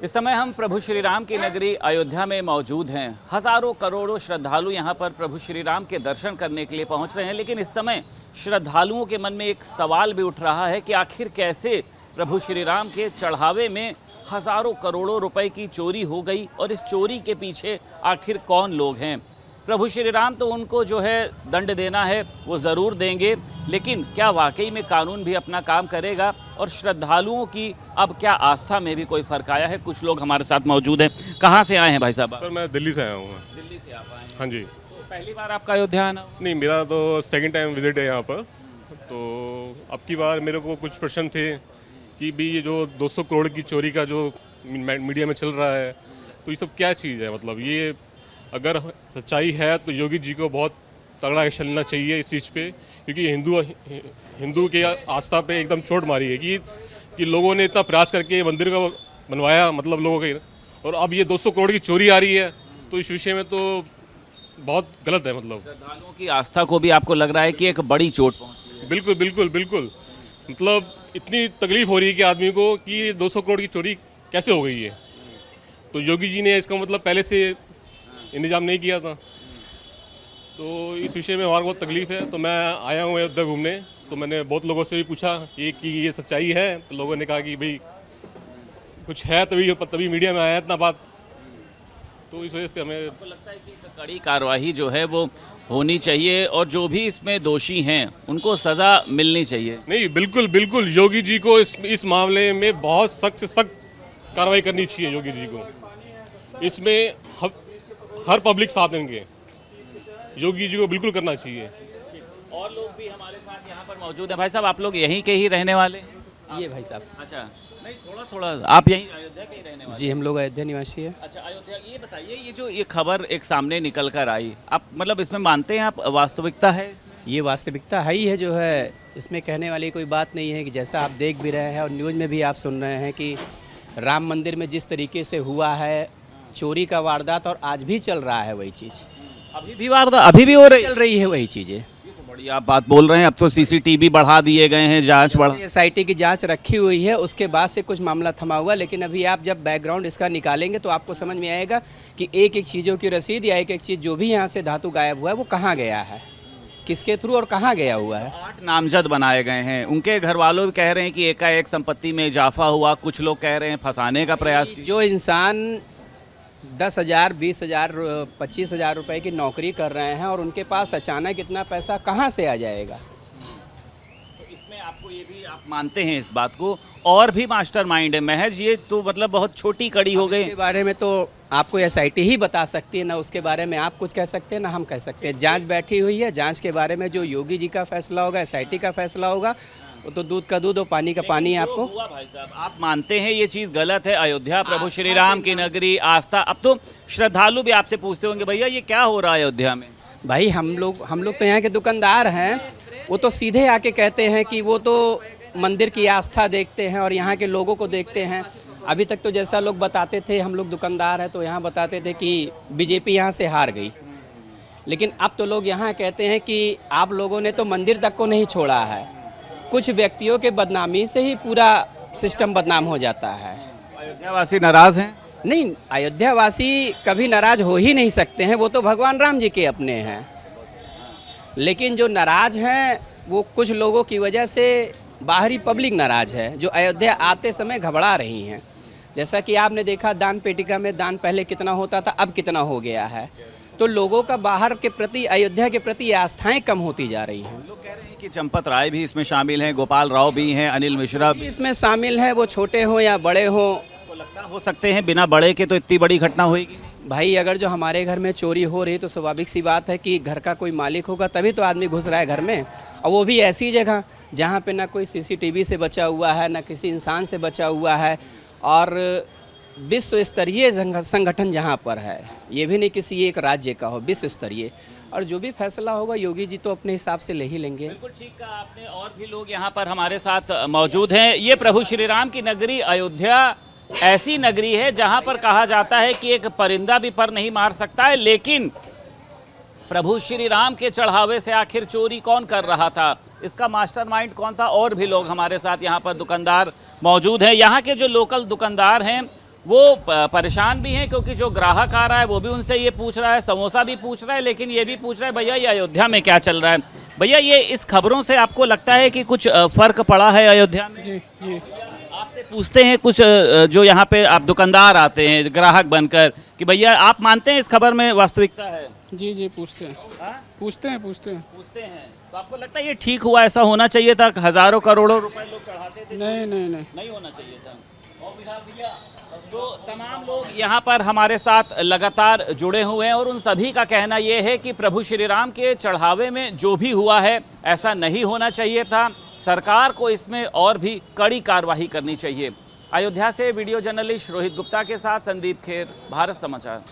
इस समय हम प्रभु श्री राम की नगरी अयोध्या में मौजूद हैं। हजारों करोड़ों श्रद्धालु यहाँ पर प्रभु श्री राम के दर्शन करने के लिए पहुँच रहे हैं, लेकिन इस समय श्रद्धालुओं के मन में एक सवाल भी उठ रहा है कि आखिर कैसे प्रभु श्री राम के चढ़ावे में हजारों करोड़ों रुपए की चोरी हो गई और इस चोरी के पीछे आखिर कौन लोग हैं। प्रभु श्री राम तो उनको जो है दंड देना है वो ज़रूर देंगे, लेकिन क्या वाकई में कानून भी अपना काम करेगा और श्रद्धालुओं की अब क्या आस्था में भी कोई फ़र्क आया है। कुछ लोग हमारे साथ मौजूद हैं। कहाँ से आए हैं भाई साहब? सर मैं दिल्ली से आया हूँ। दिल्ली से आप आए हैं? हाँ जी। तो पहली बार आपका अयोध्या आना? नहीं, मेरा तो सेकंड टाइम विजिट है यहाँ पर। तो अब की बार मेरे को कुछ प्रश्न थे कि भी ये जो 200 करोड़ की चोरी का जो मीडिया में चल रहा है, तो ये सब क्या चीज़ है। मतलब ये अगर सच्चाई है तो योगी जी को बहुत तगड़ा एक्शन लेना चाहिए इस चीज़ पे, क्योंकि हिंदू के आस्था पे एकदम चोट मारी है कि लोगों ने इतना प्रयास करके मंदिर का बनवाया, मतलब लोगों के, और अब ये 200 करोड़ की चोरी आ रही है, तो इस विषय में तो बहुत गलत है। मतलब श्रद्धालुओं की आस्था को भी आपको लग रहा है कि एक बड़ी चोट पहुंची है? बिल्कुल बिल्कुल बिल्कुल। मतलब इतनी तकलीफ हो रही है कि आदमी को कि 200 करोड़ की चोरी कैसे हो गई है। तो योगी जी ने इसका मतलब पहले से इंतजाम नहीं किया था, तो इस विषय में हमारे बहुत तकलीफ है। तो मैं आया हूँ अयोध्या घूमने, तो मैंने बहुत लोगों से भी पूछा कि ये सच्चाई है, तो लोगों ने कहा कि भाई कुछ है, तभी मीडिया में आया इतना बात। तो इस वजह से हमें आपको लगता है कि कड़ी कार्रवाई जो है वो होनी चाहिए और जो भी इसमें दोषी हैं उनको सज़ा मिलनी चाहिए? नहीं, बिल्कुल बिल्कुल, योगी जी को इस मामले में बहुत सख्त से सख्त कार्रवाई करनी चाहिए। योगी जी को इसमें हर पब्लिक साथ देंगे, योगी जी को बिल्कुल करना चाहिए। और लोग भी हमारे साथ यहाँ पर मौजूद हैं। भाई साहब, आप लोग यहीं के ही रहने वाले हैं? ये भाई साहब, अच्छा, नहीं थोड़ा आप यहीं अयोध्या के ही रहने वाले? जी हम लोग अयोध्या निवासी है। अच्छा, अयोध्या। ये बताइए, ये जो ये खबर एक सामने निकल कर आई, आप मतलब इसमें मानते हैं आप वास्तविकता है इसमें? ये वास्तविकता है ही है जो है, इसमें कहने वाली कोई बात नहीं है कि जैसा आप देख भी रहे हैं और न्यूज़ में भी आप सुन रहे हैं कि राम मंदिर में जिस तरीके से हुआ है चोरी का वारदात, और आज भी चल रहा है वही चीज़। अभी भी वारदात अभी भी हो रही चल रही है वही चीज़ें। ये तो बड़ी आप बात बोल रहे हैं। अब तो सीसीटीवी बढ़ा दिए गए हैं, जांच बढ़ा, SIT की जांच रखी हुई है, उसके बाद से कुछ मामला थमा हुआ, लेकिन अभी आप जब बैकग्राउंड इसका निकालेंगे तो आपको समझ में आएगा कि एक एक चीज़ों की रसीद या एक एक चीज़ जो भी यहाँ से धातु गायब हुआ है वो कहाँ गया है, किसके थ्रू और कहाँ गया हुआ है। 8 नामजद बनाए गए हैं। उनके घर वालों भी कह रहे हैं कि एकाएक संपत्ति में इजाफा हुआ। कुछ लोग कह रहे हैं फंसाने का प्रयास किया। जो इंसान 10,000, 20,000, 25,000 रुपए की नौकरी कर रहे हैं और उनके पास अचानक इतना पैसा कहाँ से आ जाएगा। तो इसमें आपको ये भी आप मानते हैं इस बात को, और भी मास्टरमाइंड है महज ये तो मतलब बहुत छोटी कड़ी हो गई? इसके बारे में तो आपको SIT ही बता सकती है, ना उसके बारे में आप कुछ कह सकते हैं ना हम कह सकते हैं। जांच बैठी हुई है, जांच के बारे में जो योगी जी का फैसला होगा, SIT का फैसला होगा, वो तो दूध का दूध और पानी का पानी है। आपको हुआ भाई साहब, आप मानते हैं ये चीज़ गलत है? अयोध्या प्रभु श्री राम की नगरी, आस्था। अब तो श्रद्धालु भी आपसे पूछते होंगे भैया ये क्या हो रहा है अयोध्या में? भाई हम लोग तो यहाँ के दुकानदार हैं, वो तो सीधे आके कहते हैं कि वो तो मंदिर की आस्था देखते हैं और यहाँ के लोगों को देखते हैं। अभी तक तो जैसा लोग बताते थे, हम लोग दुकानदार हैं तो यहाँ बताते थे कि BJP यहाँ से हार गई, लेकिन अब तो लोग यहाँ कहते हैं कि आप लोगों ने तो मंदिर तक को नहीं छोड़ा है। कुछ व्यक्तियों के बदनामी से ही पूरा सिस्टम बदनाम हो जाता है। अयोध्यावासी नाराज़ हैं? नहीं, अयोध्यावासी कभी नाराज हो ही नहीं सकते हैं, वो तो भगवान राम जी के अपने हैं। लेकिन जो नाराज हैं वो कुछ लोगों की वजह से बाहरी पब्लिक नाराज है, जो अयोध्या आते समय घबरा रही हैं। जैसा कि आपने देखा दान पेटिका में दान पहले कितना होता था, अब कितना हो गया है। तो लोगों का बाहर के प्रति, अयोध्या के प्रति आस्थाएं कम होती जा रही हैं। लोग कह रहे हैं कि चंपत राय भी इसमें शामिल हैं, गोपाल राव भी हैं, अनिल मिश्रा भी इसमें शामिल है, वो छोटे हों या बड़े हों। तो लगता हो सकते हैं बिना बड़े के तो इतनी बड़ी घटना होगी? भाई अगर जो हमारे घर में चोरी हो रही तो स्वाभाविक सी बात है कि घर का कोई मालिक होगा तभी तो आदमी घुस रहा है घर में, और वो भी ऐसी जगह जहाँ पे ना कोई CCTV से बचा हुआ है, ना किसी इंसान से बचा हुआ है, और विश्व स्तरीय संगठन जहाँ पर है, ये भी नहीं किसी एक राज्य का हो, विश्व स्तरीय। और जो भी फैसला होगा योगी जी तो अपने हिसाब से ले ही लेंगे। बिल्कुल ठीक कहा आपने। और भी लोग यहाँ पर हमारे साथ मौजूद हैं। ये प्रभु श्री राम की नगरी अयोध्या ऐसी नगरी है जहाँ पर कहा जाता है कि एक परिंदा भी पर नहीं मार सकता है, लेकिन प्रभु श्री राम के चढ़ावे से आखिर चोरी कौन कर रहा था, इसका मास्टरमाइंड कौन था? और भी लोग हमारे साथ यहाँ पर दुकानदार मौजूद हैं। यहाँ के जो लोकल दुकानदार हैं वो परेशान भी हैं क्योंकि जो ग्राहक आ रहा है वो भी उनसे ये पूछ रहा है, समोसा भी पूछ रहा है, लेकिन ये भी पूछ रहा है भैया ये अयोध्या में क्या चल रहा है। भैया ये इस खबरों से आपको लगता है कि कुछ फर्क पड़ा है अयोध्या में? जी जी आपसे पूछते हैं कुछ जो यहाँ पे आप दुकानदार आते हैं ग्राहक बनकर कि भैया आप मानते हैं इस खबर में वास्तविकता है? जी पूछते हैं हाँ? पूछते हैं पूछते हैं तो आपको लगता है ये ठीक हुआ, ऐसा होना चाहिए था? हजारों करोड़ों रुपए लोग चढ़ाते थे, नहीं नहीं होना चाहिए था। तो तमाम लोग यहाँ पर हमारे साथ लगातार जुड़े हुए हैं और उन सभी का कहना ये है कि प्रभु श्री राम के चढ़ावे में जो भी हुआ है ऐसा नहीं होना चाहिए था। सरकार को इसमें और भी कड़ी कार्रवाई करनी चाहिए। अयोध्या से वीडियो जर्नलिस्ट रोहित गुप्ता के साथ संदीप खेर, भारत समाचार।